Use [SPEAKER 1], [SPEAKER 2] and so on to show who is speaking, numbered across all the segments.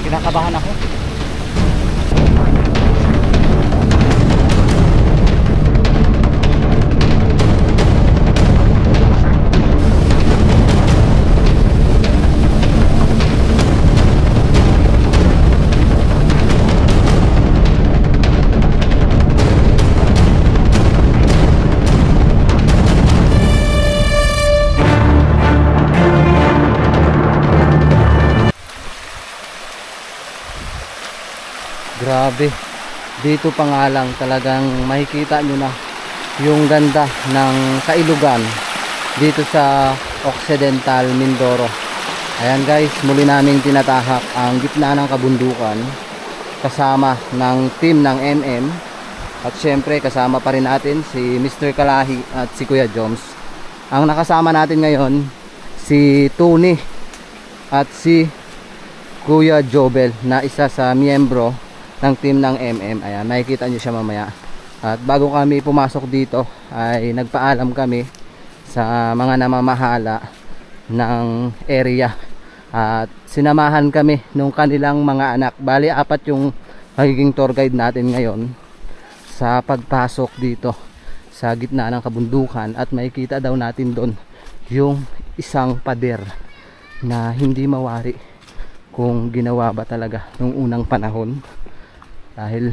[SPEAKER 1] Kinakabahan ako. Grabe, dito pa nga lang talagang makikita nyo na yung ganda ng kailugan dito sa Occidental Mindoro. Ayan guys, muli naming tinatahak ang gitna ng kabundukan kasama ng team ng MM. At syempre kasama pa rin natin si Mr. Kalahi at si Kuya Joms. Ang nakasama natin ngayon si Tony at si Kuya Jobel na isa sa miyembro ng team ng MM. Ayan, makikita nyo siya mamaya. At bago kami pumasok dito ay nagpaalam kami sa mga namamahala ng area at sinamahan kami nung kanilang mga anak. Bali, 4 yung magiging tour guide natin ngayon sa pagpasok dito sa gitna ng kabundukan. At makikita daw natin doon yung isang pader na hindi mawari kung ginawa ba talaga nung unang panahon, dahil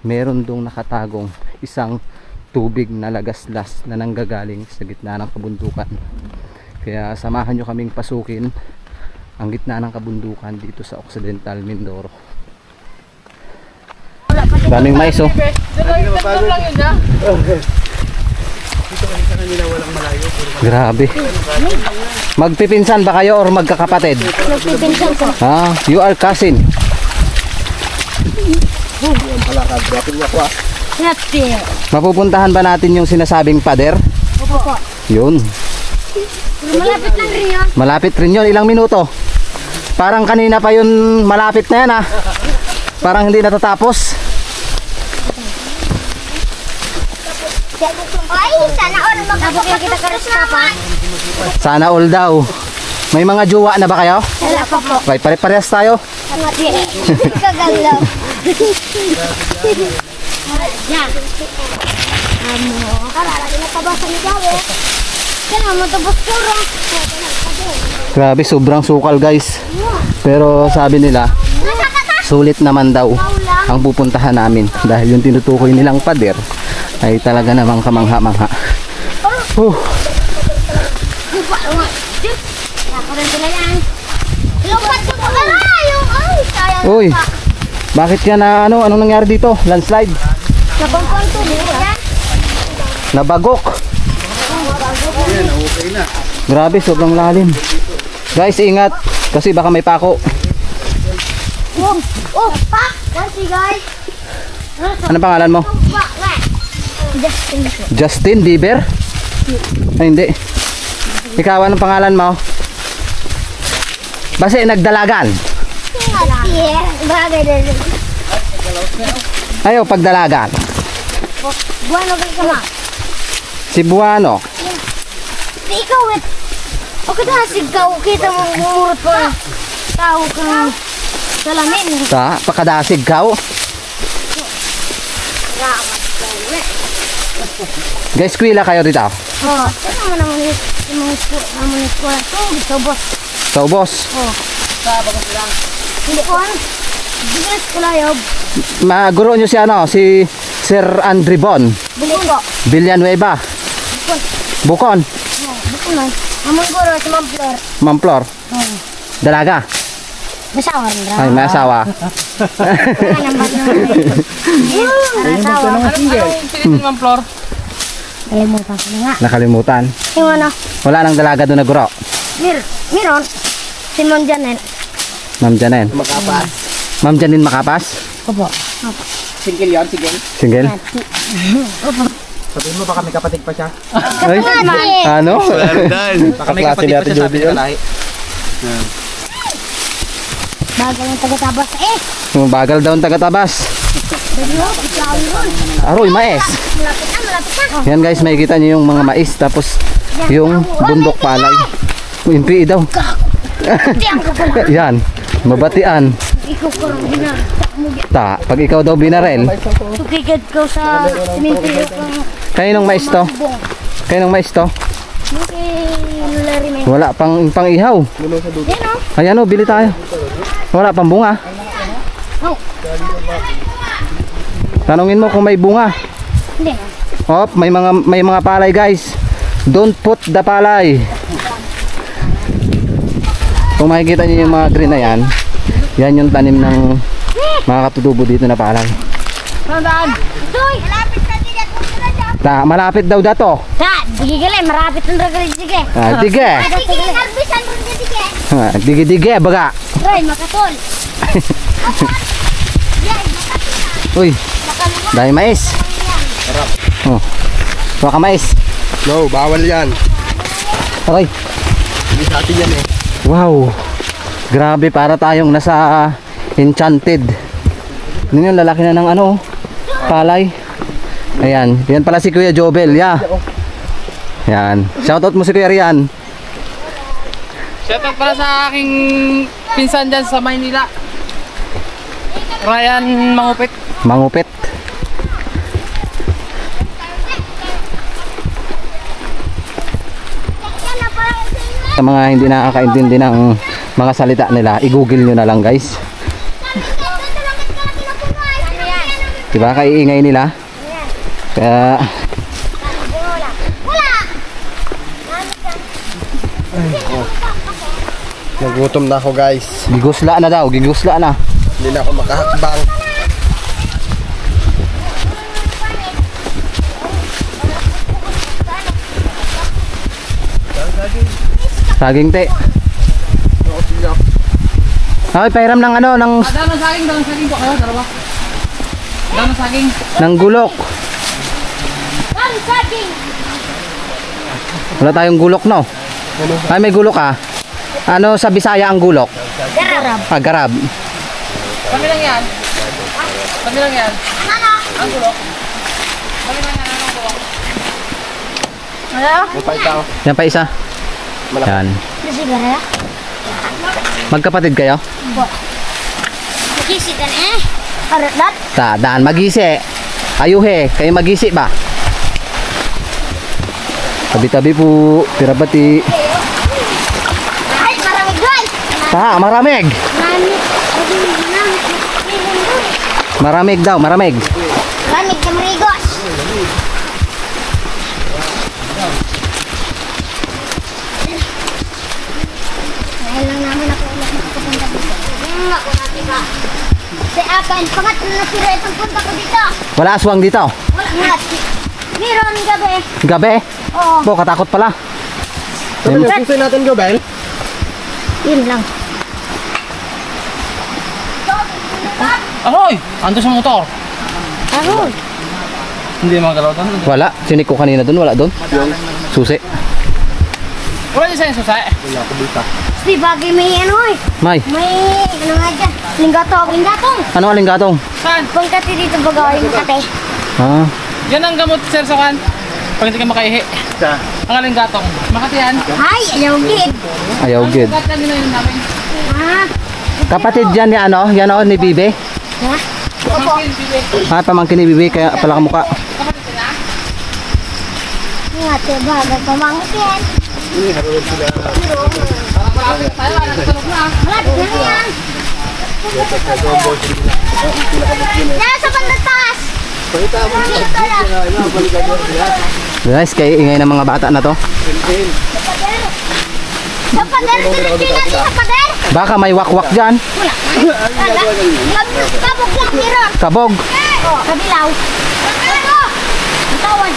[SPEAKER 1] meron dong nakatagong isang tubig na lagaslas na nanggagaling sa gitna ng kabundukan. Kaya samahan nyo kaming pasukin ang gitna ng kabundukan dito sa Occidental Mindoro. Daming mais oh. Grabe. Magpipinsan ba kayo or magkakapatid?
[SPEAKER 2] Magpipinsan po.
[SPEAKER 1] Ah, you are cousin. Mapupuntahan ba natin yung sinasabing pader?
[SPEAKER 2] Opo.
[SPEAKER 1] Yun.
[SPEAKER 2] Malapit lang rin yun.
[SPEAKER 1] Malapit rin yun. Ilang minuto? Parang kanina pa yun malapit na yan ah. Parang hindi natatapos.
[SPEAKER 2] Ay, sana all magkakita ka rin sa kapat.
[SPEAKER 1] Sana all daw. May mga jowa na ba kayo?
[SPEAKER 2] Wala pa po.
[SPEAKER 1] Okay, pare-parehas tayo.
[SPEAKER 2] Kagalaw. Yan. Karalagi na tabasan ni Gawe. Kaya mo tabas ko rin.
[SPEAKER 1] Grabe, sobrang sukal guys. Pero sabi nila, sulit naman daw ang pupuntahan namin. Dahil yung tinutukoy nilang pader ay talaga namang kamangha-mangha. Uy, bakit yan na ano? Anong nangyari dito? Landslide? Nabagok. Grabe, sobrang lalim. Guys, ingat kasi baka may pako.
[SPEAKER 2] Pak! Kasi guys.
[SPEAKER 1] Ano pangalan mo? Justin Bieber? Ay, hindi. Ikaw, anong pangalan mo? Base nagdalagan. Ayaw pagdalagan.
[SPEAKER 2] Buwano ka ka ma?
[SPEAKER 1] Si Buano.
[SPEAKER 2] Ikaw eh. O kita sigaw. Kita mo mumurot pa. Tao ka ng salamin.
[SPEAKER 1] Sa pakadasig ka. Guys, kuila kayo dito.
[SPEAKER 2] Oo. Saan mo naman yung mga eskwela? Sa ubos.
[SPEAKER 1] Sa ubos.
[SPEAKER 2] Oo. Hindi ko ano. Hindi ko eskwela yob.
[SPEAKER 1] Maguro nyo si ano, si Sir Andre Bon.
[SPEAKER 2] Bili ko.
[SPEAKER 1] Villanueva. Bukon.
[SPEAKER 2] Oo. Bukon lang. Amang guro si Mamplor.
[SPEAKER 1] Mamplor.
[SPEAKER 2] Oo.
[SPEAKER 1] Dalaga.
[SPEAKER 2] Masawa rin raw.
[SPEAKER 1] Ay, may asawa.
[SPEAKER 3] Anong Mamplor?
[SPEAKER 2] Kalimutan ko na nga.
[SPEAKER 1] Nakalimutan.
[SPEAKER 2] Yung ano?
[SPEAKER 1] Wala nang dalaga doon na guro.
[SPEAKER 2] Meron. Si Ma'am Janel.
[SPEAKER 1] Ma'am Janen.
[SPEAKER 3] Makapas.
[SPEAKER 1] Ma'am Janin Makapas.
[SPEAKER 2] Opo.
[SPEAKER 3] Single yun, single.
[SPEAKER 1] Single.
[SPEAKER 2] Opo.
[SPEAKER 3] Sabihin mo baka may kapatid pa siya.
[SPEAKER 1] Ay, ano?
[SPEAKER 3] Baka may kapatid pa siya, sabi ko lahi.
[SPEAKER 2] Bagal ang taga-tabas eh.
[SPEAKER 1] Bagal daw ang taga-tabas. Aroy, mais.
[SPEAKER 2] Malapit na.
[SPEAKER 1] Yan guys, makikita niyo yung mga mais. Tapos yung bundok palay. Yung PE daw.
[SPEAKER 2] Tiyan ka pala.
[SPEAKER 1] Yan, mabatian.
[SPEAKER 2] ikaw karong dinar.
[SPEAKER 1] Ta, pag ikaw daw binarel,
[SPEAKER 2] Tukikid ko sa simenteryo kang
[SPEAKER 1] kaninong mais to?
[SPEAKER 2] bubong.
[SPEAKER 1] Kaninong mais to?
[SPEAKER 2] Yung kay Larry May.
[SPEAKER 1] Wala pang ihaw.
[SPEAKER 2] Yan o.
[SPEAKER 1] Ayan o, bili tayo. Wala pang bunga.
[SPEAKER 2] Oh,
[SPEAKER 1] Tanungin mo kung may bunga.
[SPEAKER 2] hindi.
[SPEAKER 1] Op, may mga palay guys. Don't put the palay. Kung makikita niyo yung mga green na yan, yan yung tanim ng mga katutubo dito na palay.
[SPEAKER 2] Sandaan. Doy! Malapit na din ako
[SPEAKER 1] Ta, malapit daw dato.
[SPEAKER 2] Ta, sige galay, marapit ang ragali sige.
[SPEAKER 1] Dige.
[SPEAKER 2] Sige, karbisan rin ka sige.
[SPEAKER 1] Dige baga.
[SPEAKER 2] Roy, makatol. Yan,
[SPEAKER 1] Uy, dahil mais. Oh. Baka mais.
[SPEAKER 3] No, bawal yan.
[SPEAKER 1] Okay.
[SPEAKER 3] Hindi sa atin yan eh.
[SPEAKER 1] Wow. Grabe, para tayong nasa Enchanted. Yun yung lalaki na ng ano, palay. Ayan, yan pala si Kuya Jobel, yeah. Yan. Shoutout mo si Kuya Rian.
[SPEAKER 3] Shoutout para sa aking pinsan dyan sa Maynila. Ryan Mangupit.
[SPEAKER 1] Mangupit. Sa mga hindi nakakaintindi ng mga salita nila, i-google nyo na lang guys. Diba, kaiingay nila. Kaya
[SPEAKER 3] Nagutom na ako guys.
[SPEAKER 1] gigusla na daw, gigusla na.
[SPEAKER 3] Hindi na ako makahakbang.
[SPEAKER 1] Saging te. Ay, pahiram ng ano, ng
[SPEAKER 3] Dalang saging po kayo, dalawa. Dalang saging.
[SPEAKER 1] ng gulok.
[SPEAKER 2] Ang saging.
[SPEAKER 1] Wala tayong gulok, no? Ay, may gulok ah. Ano sa Bisaya ang gulok?
[SPEAKER 2] Garab.
[SPEAKER 1] Garab.
[SPEAKER 3] Kami lang yan. Kami lang yan. Ang gulok. Kami lang yan, ang gulok.
[SPEAKER 2] Ano?
[SPEAKER 1] Yan pa isa. Yan.
[SPEAKER 2] Kasi gara.
[SPEAKER 1] Magkapatid kayo?
[SPEAKER 2] Kisi kan Arat.
[SPEAKER 1] Ta, daan magisi. Ayuhe, kayo magisi ba? Tabi-tabi po, pirabati.
[SPEAKER 2] Ay, maraming doy.
[SPEAKER 1] Ta, maramig. Maramig daw, maramig.
[SPEAKER 2] Maraming kamarigos. Dahil lang naman ako ulit makapunta dito. Ako natin ba? Sa akin, pangatlo na sila itong punta ko dito.
[SPEAKER 1] Wala aswang dito.
[SPEAKER 2] Wala nga. Meron gabi.
[SPEAKER 1] Gabi?
[SPEAKER 2] Oo.
[SPEAKER 1] Po, katakot pala.
[SPEAKER 3] Sabi niyo, susi natin Gobel.
[SPEAKER 2] Yun lang.
[SPEAKER 3] Ahoy! Ando sa motor.
[SPEAKER 2] Ako.
[SPEAKER 3] Hindi magalaw doon.
[SPEAKER 1] Wala, sinik ko kanina dun, wala dun. Susi.
[SPEAKER 3] Wala niya sa'yo susay.
[SPEAKER 2] Di bagay may ano eh.
[SPEAKER 1] May,
[SPEAKER 2] May ano nga dyan. Linggatong. Linggatong.
[SPEAKER 1] ano aling gatong?
[SPEAKER 3] Saan?
[SPEAKER 2] Pagkati dito bagay yung kate.
[SPEAKER 1] Ah,
[SPEAKER 3] Yan ang gamot, sir, sa kan. Pag hindi ka makaihi. Ang aling gatong. Makati yan.
[SPEAKER 2] Ay, ayaw gid.
[SPEAKER 1] ayaw good.
[SPEAKER 3] Gat lang yun namin.
[SPEAKER 2] Ha?
[SPEAKER 1] Kapatid yan ni ano, yan o, ni Bibe.
[SPEAKER 2] Ha?
[SPEAKER 3] Pamangkin, bibi.
[SPEAKER 1] Ah, pamangkin ni Bibe, kaya pala kamukha.
[SPEAKER 3] Kapatid sila.
[SPEAKER 2] Nga te bagay pamangkin.
[SPEAKER 3] Parang palapit tayo, nagtunog na.
[SPEAKER 2] Malapit na yan. Yan sa bandatas.
[SPEAKER 1] Guys, kayo ingay ng mga bata na to.
[SPEAKER 2] Sa pader, tinagin natin sa pader.
[SPEAKER 1] Baka may wakwak dyan.
[SPEAKER 2] Wala. Kabog lang, meron.
[SPEAKER 1] Kabog.
[SPEAKER 2] Oh, kabilaw. Ano? Ang tawag.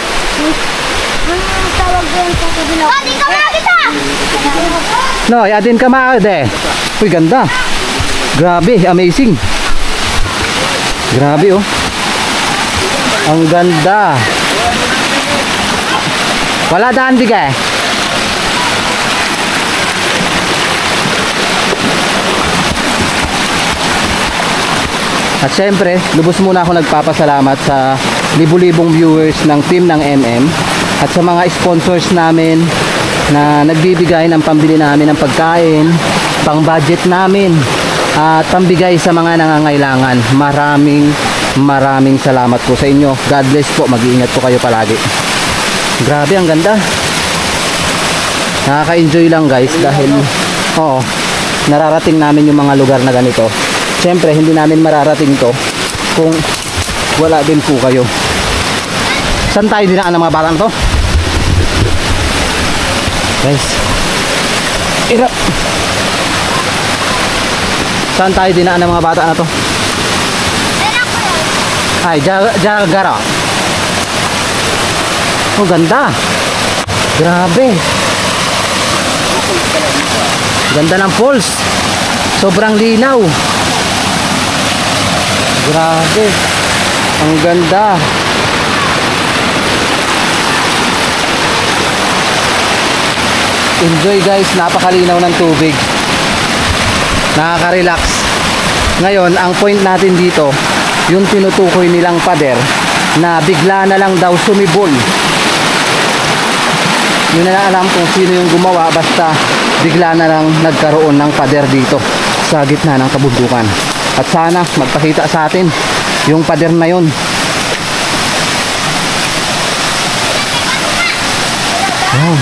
[SPEAKER 2] Ang tawag doon sa kabilaw. Oh, di ka mga kita!
[SPEAKER 1] No, yadin ka maade. Uy, ganda. Grabe, amazing. Grabe oh. Ang ganda. Wala daan bigay. At syempre, lubos muna ako nagpapasalamat sa libu-libong viewers ng team ng MM at sa mga sponsors namin na nagbibigay ng pambili namin ng pagkain, pang budget namin. at pambigay sa mga nangangailangan. Maraming salamat po sa inyo. God bless po. Mag-iingat po kayo palagi. Grabe, ang ganda. Nakaka-enjoy lang guys dahil nararating namin yung mga lugar na ganito. Siyempre, hindi namin mararating to kung wala din po kayo. Saan tayo dinaan ng mga batang to? Guys, irap. Saan tayo dinaan ng mga bata na to? Ay, Jagara. Oh, ganda. Grabe. Ganda ng falls. Sobrang linaw. Grabe. Ang ganda. Enjoy guys, napakalinaw ng tubig. Nakaka-relax. Ngayon, ang point natin dito, yung tinutukoy nilang pader na bigla na lang daw sumibol. Yun na lang alam kung sino yung gumawa, basta bigla na lang nagkaroon ng pader dito sa gitna ng kabundukan. At sana magpakita sa atin yung pader na yun. Wow.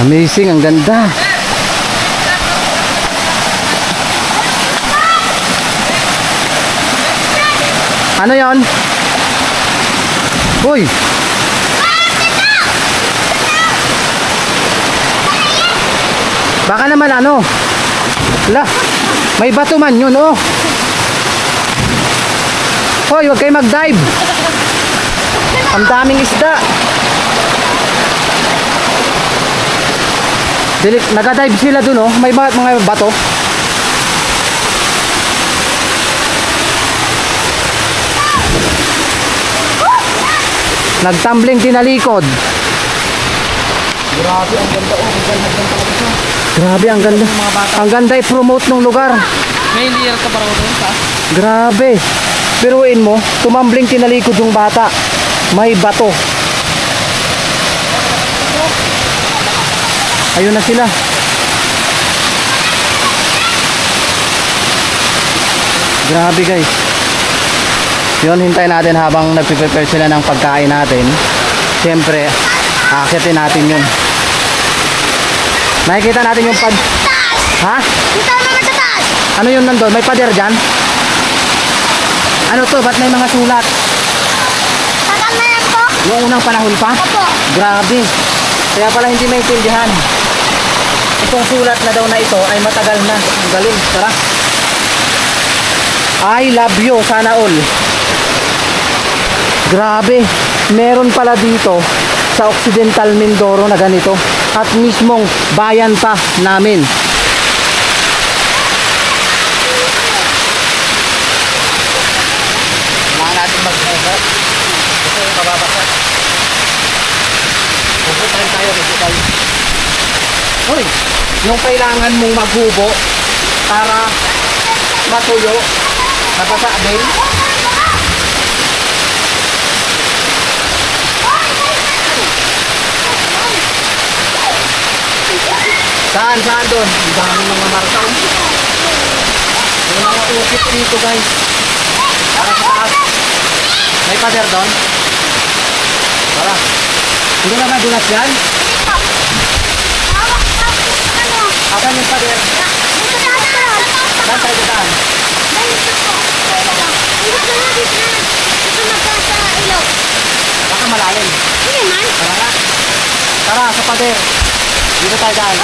[SPEAKER 1] Amazing, ang ganda. Ano yon? Uy! Baka naman ano? La, may bato man yun, oh. Hoy, huwag kayo mag-dive. Ang daming isda. Nag-dive sila dun, oh. May mga bato. Nagtumbling tinalikod. Grabe, ang ganda, oh. Grabe, ang ganda. Ang ganda i-promote ng lugar.
[SPEAKER 3] May layer ka para doon sa?
[SPEAKER 1] Grabe. Piruin mo, tumambling tinalikod yung bata. May bato. Ayun na sila. Grabe guys. Yun, hintayin natin habang nagpe-prepare sila ng pagkain natin. Siyempre, aakitin natin yun. Nakikita natin yung Ha?
[SPEAKER 2] Kita naman sa taas.
[SPEAKER 1] Ano yun nandun? May pader dyan? Ano to? Ba't may mga sulat?
[SPEAKER 2] Tagal na yan po.
[SPEAKER 1] Yung unang panahon pa?
[SPEAKER 2] Opo.
[SPEAKER 1] Grabe. Kaya pala hindi maintindihan. Itong sulat na daw na ito ay matagal na. Ang galing. Tara. I love you. Sana all. Grabe. Meron pala dito sa Occidental Mindoro na ganito. At mismong bayan pa namin. Kailangan natin mag-hebat. Kasi mababasa. Pupuntahan tayo. Uy, yung kailangan mong maghubo para matuyo, nabasa din. Saan doon? Ang dami mga markaw. May mga ukit dito guys. Para sa taas. May pader doon. Tara. Hindi na madulas yan? Akan yung pader? Saan tayo daan? Baka malalim. Tara na. Tara sa pader. Dito tayo daan.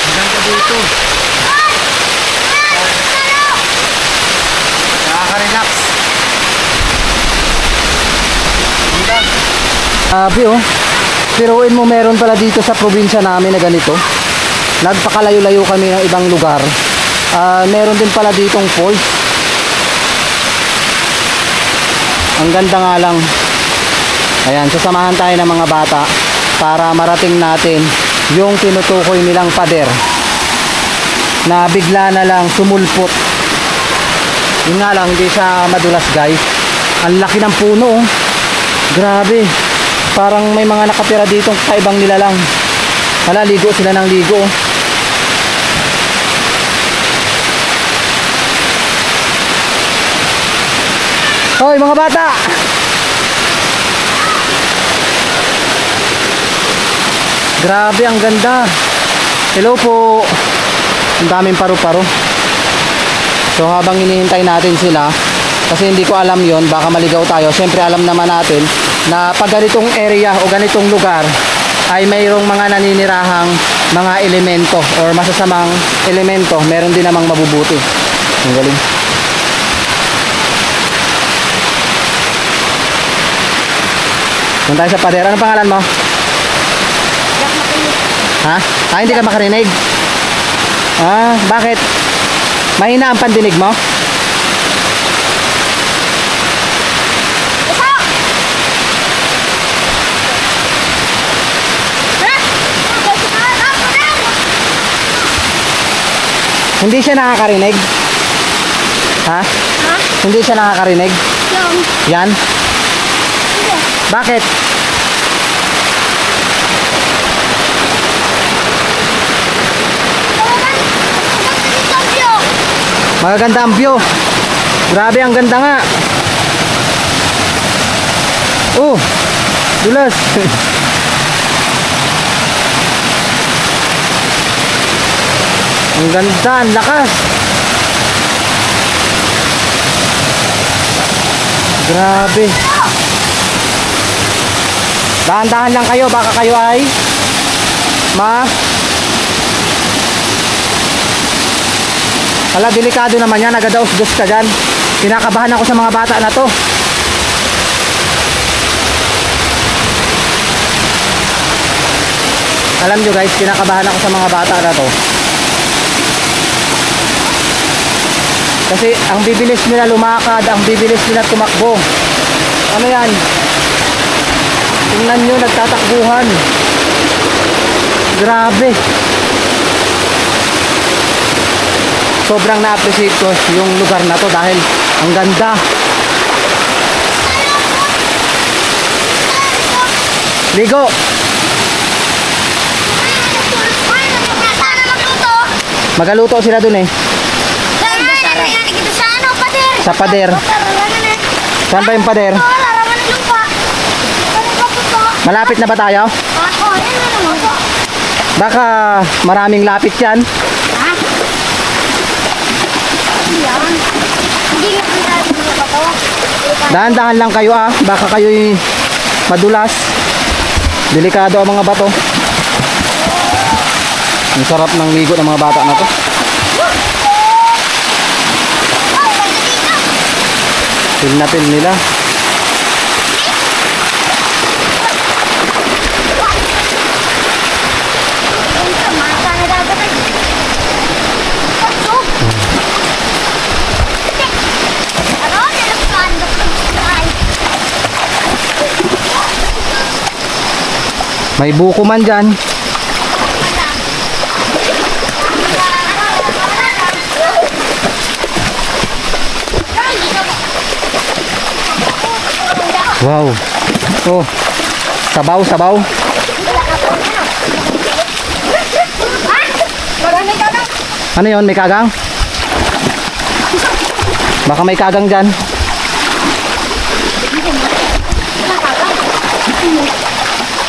[SPEAKER 1] Maganda dito. Nakaka-relax. Sabi oh. Piruin mo, meron pala dito sa probinsya namin na ganito. Nagpakalayo-layo kami ng ibang lugar. Meron din pala ditong falls. Ang ganda nga lang. Ayan, sasamahan tayo ng mga bata para marating natin yung tinutukoy nilang pader na bigla na lang sumulpot. Yun nga lang, hindi siya madulas guys. Ang laki ng puno, oh. Grabe. Parang may mga nakatira dito kaibang nilalang. Hala, ligo sila ng ligo. Hoy mga bata! Grabe, ang ganda. Hello po. Ang daming paru-paro. So habang hinihintay natin sila, kasi hindi ko alam yon, baka maligaw tayo. Siyempre alam naman natin na pag ganitong area o ganitong lugar ay mayroong mga naninirahang mga elemento or masasamang elemento. Meron din namang mabubuti. Ang galing. Punta tayo sa pader. Ano pangalan mo? Ha? Ah, hindi ka makarinig? Ah, bakit? Mahina ang pandinig mo? Hindi siya nakakarinig? Ha? Hindi siya nakakarinig? Yan? Bakit? Magaganda ang view. Grabe, ang ganda nga. Oh, dulas. Ang ganda, ang lakas. Grabe. Dahan-dahan lang kayo, baka kayo ay Hala, delikado naman yan. Nagadaos-dos ka dyan. Kinakabahan ako sa mga bata na to. Alam nyo guys, kinakabahan ako sa mga bata na to. Kasi ang bibilis nila lumakad, ang bibilis nila tumakbo. Ano yan? Tingnan nyo, nagtatakbuhan. Grabe. Sobrang na-appreciate ko yung lugar na to dahil ang ganda. Ligo. Magaluto sila dun eh. Sa pader. Saan ba yung pader? Malapit na ba tayo? Baka maraming lapit yan. Dahan-dahan lang kayo baka kayo'y madulas. Delikado ang mga bato. Ang sarap ng ligo ng mga bata na to. Feel na feel nila. May buko man dyan. Wow. Oh. Sabaw, sabaw. Ano yun? May kagang? Baka may kagang dyan.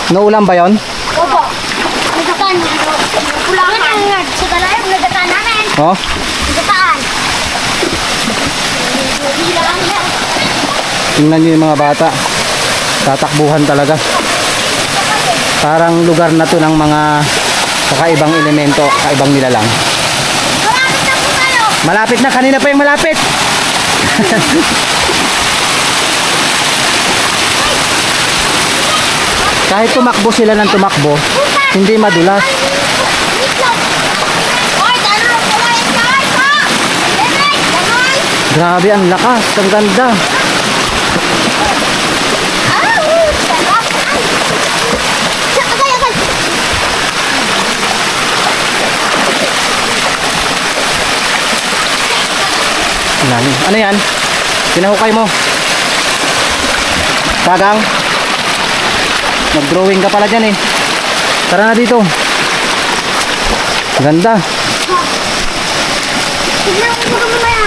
[SPEAKER 1] Naulam ba yun?
[SPEAKER 2] Opo. Nagataan. Kulangan ang sa talayo. Nagataan namin.
[SPEAKER 1] Oh?
[SPEAKER 2] Nagataan.
[SPEAKER 1] Tingnan nyo yung mga bata. Tatakbuhan talaga. Parang lugar na to ng mga kakaibang elemento, kakaibang nilalang.
[SPEAKER 2] Malapit na po tayo.
[SPEAKER 1] Malapit na, kanina pa yung malapit. Kahit tumakbo sila ng tumakbo, hindi madulas. Grabe, ang lakas, ang ganda. Ano yan? Pinahukay mo. Kagang. Nag-drawing ka pala dyan eh. Tara na dito. Ganda.
[SPEAKER 2] Tignan mo ka mamaya.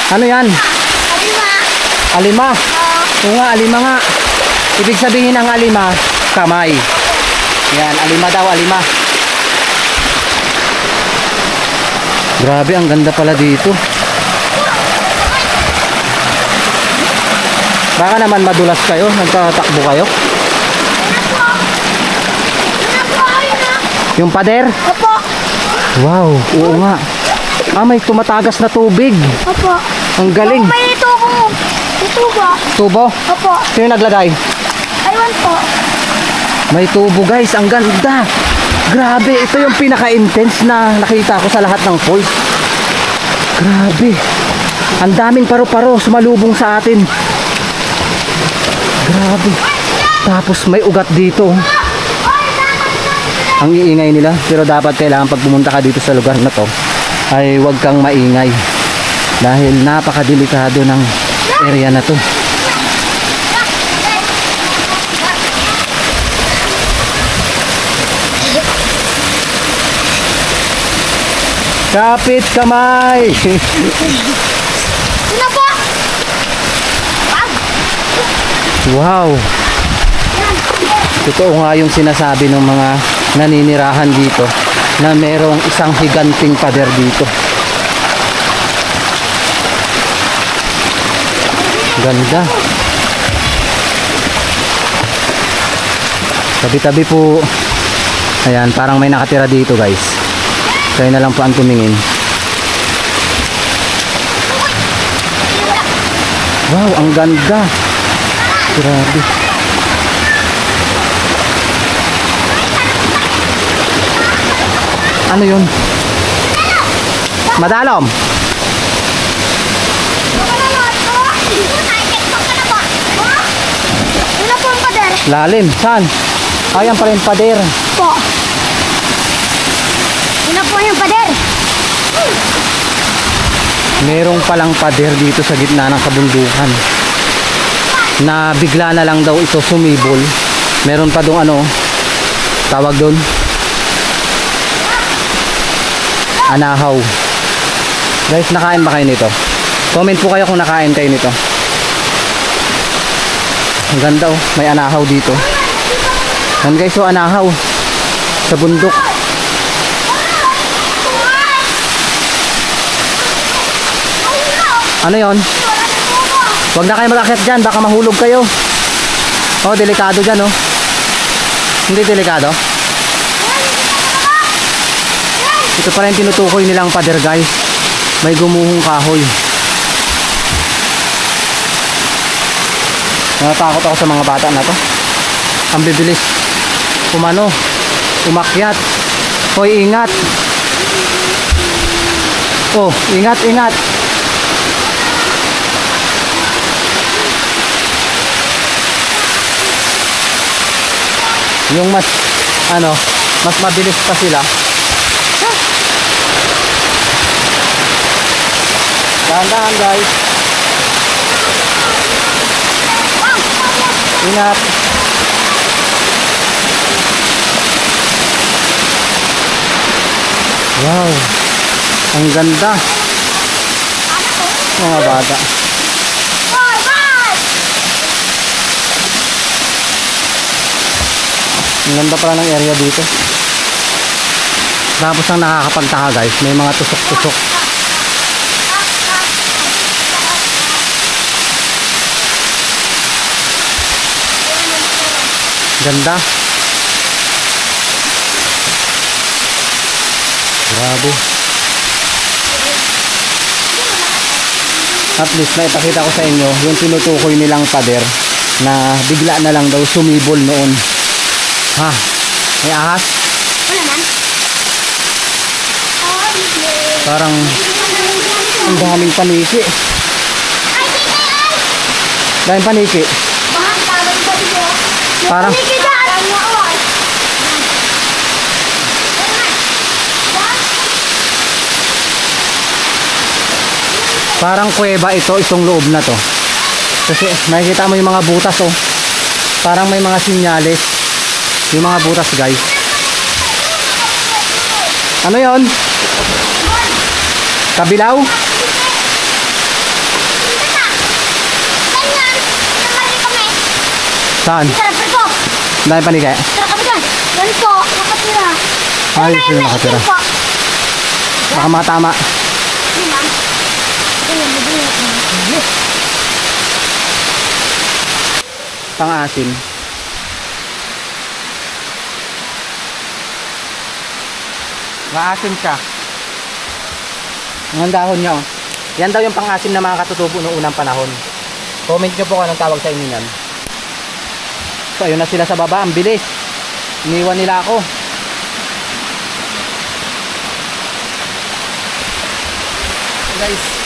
[SPEAKER 1] Ano yan?
[SPEAKER 2] Alima.
[SPEAKER 1] Alima. Oo nga, alima nga. Ibig sabihin ng alima, kamay. Yan, alima daw, alima. Grabe, ang ganda pala dito. Baka naman madulas kayo, nagtatakbo kayo. Yung pader?
[SPEAKER 2] Opo.
[SPEAKER 1] Wow, oo nga. Ah, may tumatagas na tubig.
[SPEAKER 2] Opo.
[SPEAKER 1] Ang galing.
[SPEAKER 2] May tubo. May tubo.
[SPEAKER 1] Tubo?
[SPEAKER 2] Opo.
[SPEAKER 1] Sino naglagay?
[SPEAKER 2] Aywan po.
[SPEAKER 1] May tubo guys, ang ganda. Grabe, ito yung pinaka-intense na nakita ko sa lahat ng falls. Grabe. Ang daming paro-paro sumalubong sa atin. Grabe. Tapos may ugat dito. Ang iingay nila, pero dapat kailangan pag pumunta ka dito sa lugar na to ay huwag kang maingay dahil napakadelikado ng area na to. Kapit kamay.
[SPEAKER 2] Sino po?
[SPEAKER 1] Wow. Totoo nga yung sinasabi ng mga naninirahan dito na merong isang higanting pader dito. Ganda. Tabi-tabi po. Ayan, parang may nakatira dito guys. Kayo na lang po ang tumingin. Wow, ang ganda. Grabe. Ano yun? Madalom.
[SPEAKER 2] Sino po ang pader?
[SPEAKER 1] Lalim. Saan? Ayan pala yung pader.
[SPEAKER 2] Po. Sino po yung pader?
[SPEAKER 1] Merong palang pader dito sa gitna ng kabundukan. Na bigla na lang daw ito sumibol. Meron pa dong ano, tawag doon, anahaw. Guys, nakain ba kayo nito? Comment po kayo kung nakain kayo nito. Ang ganda oh, may anahaw dito. Yan guys, so anahaw sa bundok. Ano yon? Huwag na kayo mag-akyat dyan, baka mahulog kayo. Oh, delikado dyan oh. Hindi delikado. Ito pala yung tinutukoy nilang pader guys. May gumuhong kahoy. Natatakot ako sa mga bata na to. Ang bibilis umano, umakyat. Hoy, ingat. Oh, ingat, ingat. Yung mas ano, mas mabilis pa sila. Dahan-dahan guys. Ingat. Wow. Ang ganda. Mga bata. Ang ganda pala ng area dito. Tapos ang nakakapagtaka guys, may mga tusok-tusok. Ganda. Grabe. At least naipakita ko sa inyo yung tinutukoy nilang pader na bigla na lang daw sumibol noon. Ha? May ahas?
[SPEAKER 2] Wala na.
[SPEAKER 1] Parang ang daming paniki. Daming paniki. Parang parang kuweba ito, itong loob na to. Kasi makikita mo yung mga butas oh. Parang may mga sinyales. Yung mga butas guys. Ano yon? Kabilaw? Saan?
[SPEAKER 2] Sarap ito.
[SPEAKER 1] Dahil panigay.
[SPEAKER 2] Sarap kami dyan. Yan po, nakatira.
[SPEAKER 1] Ayos yung nakatira. Baka matama.
[SPEAKER 2] Yun lang. Ayun, mabuhay.
[SPEAKER 1] Pang-asim. Maasim siya. Ang dahon niya oh. Yan daw yung pang-asim na mga katutubo noong unang panahon. Comment nyo po kung anong tawag sa inyo yan. So ayun na sila sa baba. Ang bilis. Iniwan nila ako. Guys.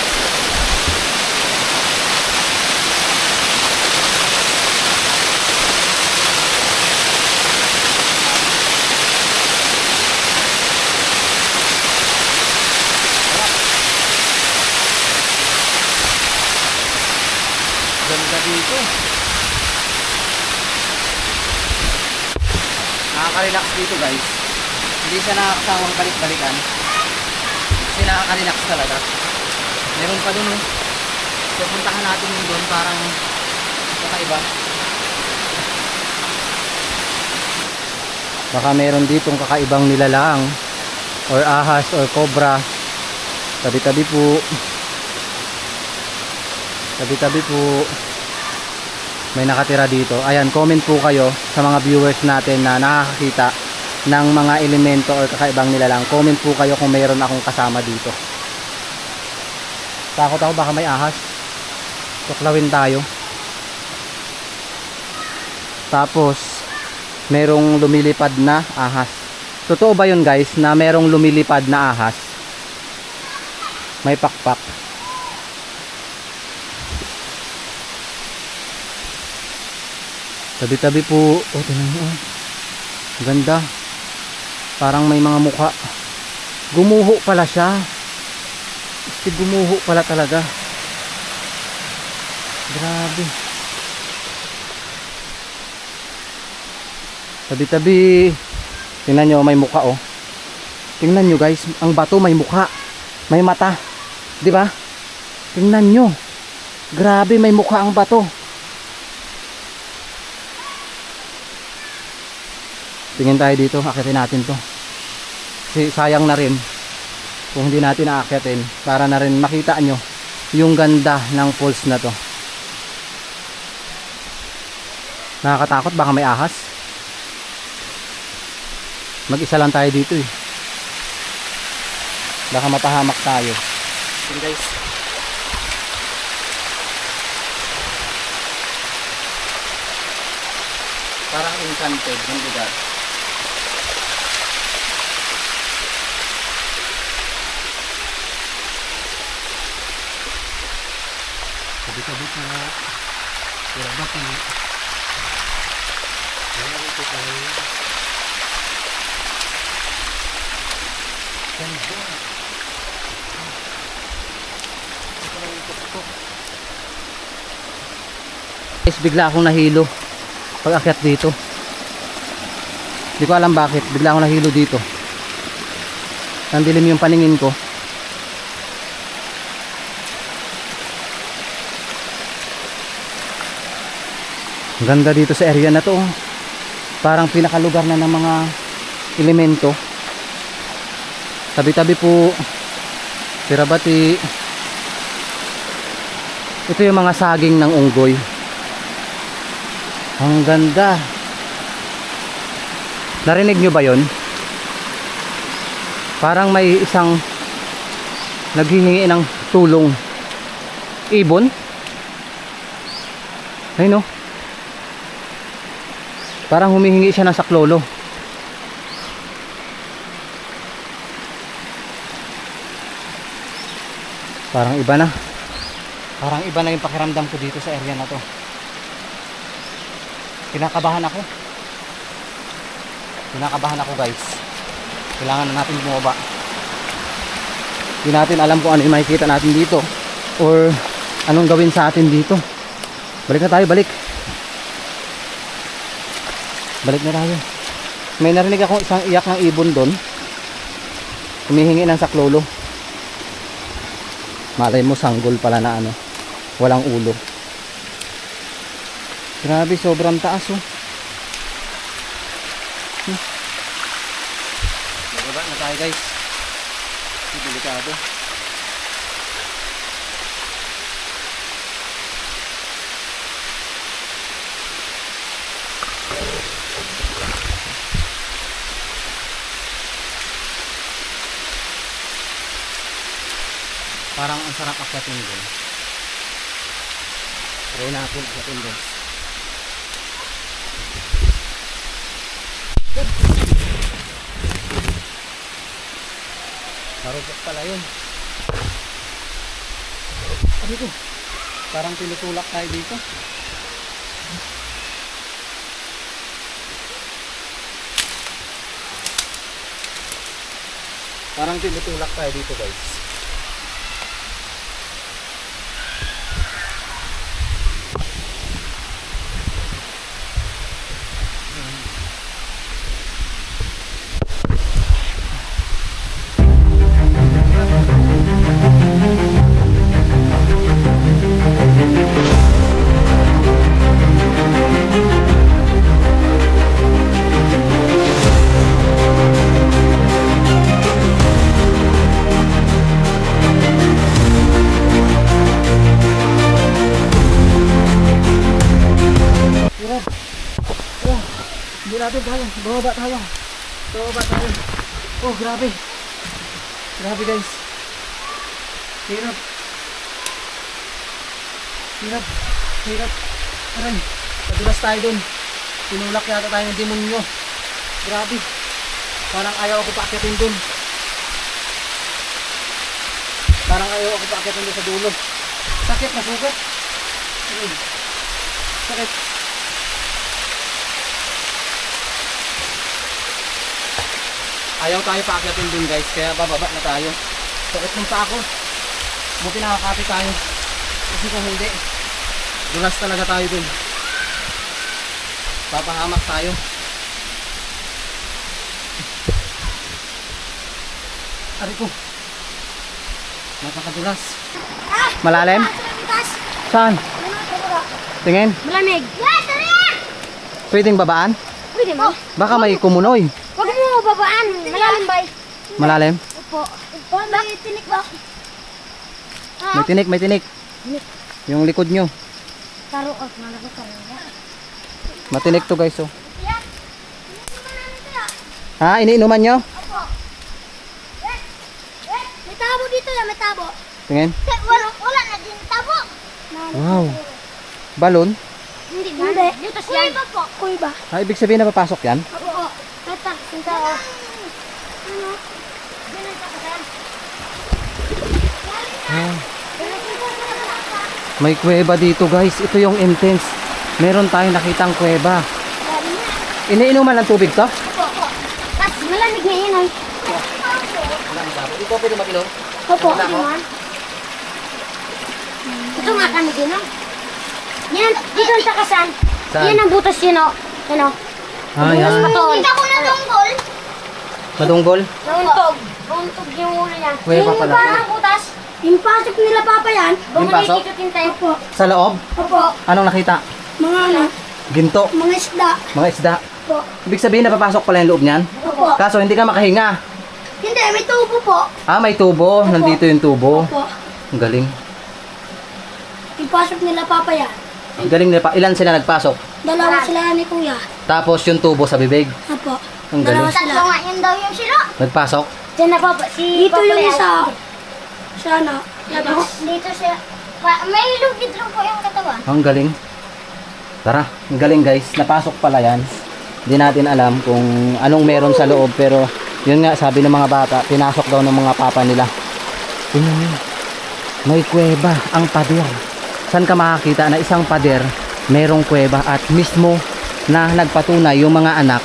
[SPEAKER 1] Ganda dito. Nakaka-relax dito guys. Hindi siya nakakasawang balik-balikan. Kasi nakaka-relax talaga. Meron pa dun oh. So puntahan natin yung doon parang kakaiba. Baka meron ditong kakaibang nilalang or ahas or cobra. Tabi-tabi po. Tabi-tabi po. May nakatira dito. Ayan, comment po kayo sa mga viewers natin na nakakakita ng mga elemento or kakaibang nilalang. Comment po kayo kung mayroon akong kasama dito. Takot ako baka may ahas. Tuklawin tayo. Tapos merong lumilipad na ahas. Totoo ba yun guys na merong lumilipad na ahas? May pakpak. Tabi-tabi po. Oh, tingnan mo. Ganda. Parang may mga mukha. Gumuho pala siya. Gumuho pala talaga. Grabe. Tabi-tabi. Tingnan nyo, may mukha oh. Tingnan nyo guys, ang bato may mukha. May mata. Di ba? Tingnan nyo. Grabe, may mukha ang bato. Tingin tayo dito, akitin natin to. Kasi sayang na rin kung hindi natin aakitin para na rin makita nyo yung ganda ng falls na to. Nakakatakot, baka may ahas. Mag-isa lang tayo dito eh. Baka mapahamak tayo. Yun guys. Parang enchanted yung lugar. Tabi-tabi pa. Kuraba pa. Ito tayo. Ganda. Guys, bigla akong nahilo pag akyat dito. Hindi ko alam bakit. Bigla akong nahilo dito. Nandilim yung paningin ko. Ang ganda dito sa area na to. Parang pinakalugar na ng mga elemento. Tabi-tabi po. Sirabati. Ito yung mga saging ng unggoy. Ang ganda. Narinig nyo ba yon? Parang may isang naghihingi ng tulong. Ibon? Ayun no? Parang humihingi siya ng saklolo. Parang iba na. Parang iba na yung pakiramdam ko dito sa area na to. Kinakabahan ako. Kinakabahan ako guys. Kailangan na natin bumaba. Hindi natin alam kung ano yung makikita natin dito or anong gawin sa atin dito. Balik na tayo, balik. Balik na tayo. May narinig akong isang iyak ng ibon doon. Humihingi ng saklolo. Malay mo sanggol pala na ano, walang ulo. Grabe, sobrang taas oh. Baba na tayo guys. Delikado. Parang ang sarap akyatin din. Try natin akyatin din. Marupok pala yun. Dito. Parang tinutulak tayo dito. Parang tinutulak tayo dito guys. Hindi natin kaya. Bababa tayo. Bababa tayo. Oh, grabe. Grabe guys. Hirap. Hirap. Hirap. Aray. Nadulas tayo dun. Tinulak yata tayo ng demonyo. Grabe. Parang ayaw ako paakyatin dun. Parang ayaw ako paakyatin dun sa dulo. Sakit. Nasugat. Sakit. Ayaw tayo paakyatin dun guys, kaya bababa na tayo. Sakit ng paa ko. Buti nakakapit tayo. Kasi kung hindi, dulas talaga tayo dun. Papahamak tayo. Ari ko. Napakadulas. Malalim? Saan? Tingin?
[SPEAKER 2] Malamig.
[SPEAKER 1] Pwedeng babaan?
[SPEAKER 2] Pwede mo.
[SPEAKER 1] Baka may kumunoy.
[SPEAKER 2] Huwag mo babaan. Malalim ba?
[SPEAKER 1] Malalim?
[SPEAKER 2] Opo. May tinik ba?
[SPEAKER 1] May tinik, may tinik. Yung likod nyo.
[SPEAKER 2] Taro at malago taro.
[SPEAKER 1] Matinik to guys oh. Ha? Iniinuman nyo?
[SPEAKER 2] Opo. May tabo dito yan, may tabo.
[SPEAKER 1] Tingin.
[SPEAKER 2] Wala na din tabo.
[SPEAKER 1] Wow. Balon?
[SPEAKER 2] Hindi. Hindi. Dito siya. Kuiba po. Kuiba.
[SPEAKER 1] Ibig sabihin na papasok yan?
[SPEAKER 2] Opo. Tata. Sinta o. Ano? Ganito ka yan.
[SPEAKER 1] May kuweba dito guys. Ito yung intense. Meron tayong nakitang kuweba. Iniinuman ng tubig to?
[SPEAKER 2] Opo. Opo. Tapos malamig na yun.
[SPEAKER 1] Ito pwede mag-inom?
[SPEAKER 2] Opo. Inuman. Ito nga kami din. Yan. Dito ang takasan.
[SPEAKER 1] Saan?
[SPEAKER 2] Yan ang butas yun o. Yan o.
[SPEAKER 1] Ah, yan.
[SPEAKER 2] Kita ko na tunggol.
[SPEAKER 1] Madunggol?
[SPEAKER 2] Nauntog. Nauntog yung ulo niya.
[SPEAKER 1] Kuweba pala.
[SPEAKER 2] Yung parang butas. Yung pasok nila papa yan.
[SPEAKER 1] Yung pasok?
[SPEAKER 2] Bumalik tayo. Opo.
[SPEAKER 1] Sa loob?
[SPEAKER 2] Opo.
[SPEAKER 1] Anong nakita?
[SPEAKER 2] Mga ano?
[SPEAKER 1] Ginto?
[SPEAKER 2] Mga isda.
[SPEAKER 1] Mga isda?
[SPEAKER 2] Opo.
[SPEAKER 1] Ibig sabihin napapasok pala yung loob niyan?
[SPEAKER 2] Opo.
[SPEAKER 1] Kaso hindi ka makahinga.
[SPEAKER 2] Hindi, may tubo po.
[SPEAKER 1] Ah, may tubo. Nandito yung tubo.
[SPEAKER 2] Opo.
[SPEAKER 1] Ang galing.
[SPEAKER 2] Yung pasok nila papa yan.
[SPEAKER 1] Ang galing nila pa. Ilan sila nagpasok?
[SPEAKER 2] Dalawa sila ni kuya.
[SPEAKER 1] Tapos yung tubo sa bibig.
[SPEAKER 2] Opo.
[SPEAKER 1] Ang galing.
[SPEAKER 2] Tatlo nga yun daw yung sila.
[SPEAKER 1] Nagpasok?
[SPEAKER 2] Diyan na papa. Dito yung isa. Sana. Labas. Dito siya. May lugid lang po yung katawan.
[SPEAKER 1] Ang galing. Tara, ang galing guys. Napasok pala yan. Hindi natin alam kung anong meron sa loob. Pero yun nga, sabi ng mga bata, pinasok daw ng mga papa nila. Tingnan nyo. May kuweba ang pader. Saan ka makakita na isang pader merong kuweba at mismo na nagpatunay yung mga anak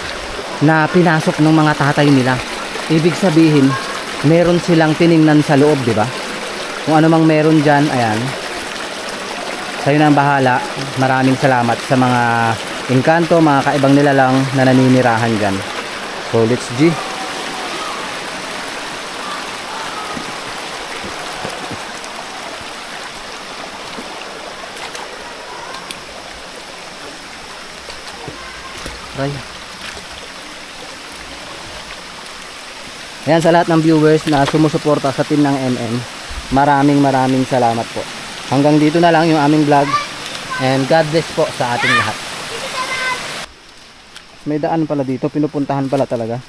[SPEAKER 1] na pinasok ng mga tatay nila. Ibig sabihin, meron silang tiningnan sa loob, di ba? Kung ano mang meron dyan, ayan. Kayo na ang bahala. Maraming salamat sa mga engkanto, mga kaibang nilalang na naninirahan dyan. So let's G. Right. Ayan, sa lahat ng viewers na sumusuporta sa team ng MM, maraming salamat po. Hanggang dito na lang yung aming vlog, and God bless po sa ating lahat. May daan pala dito, pinupuntahan pala talaga.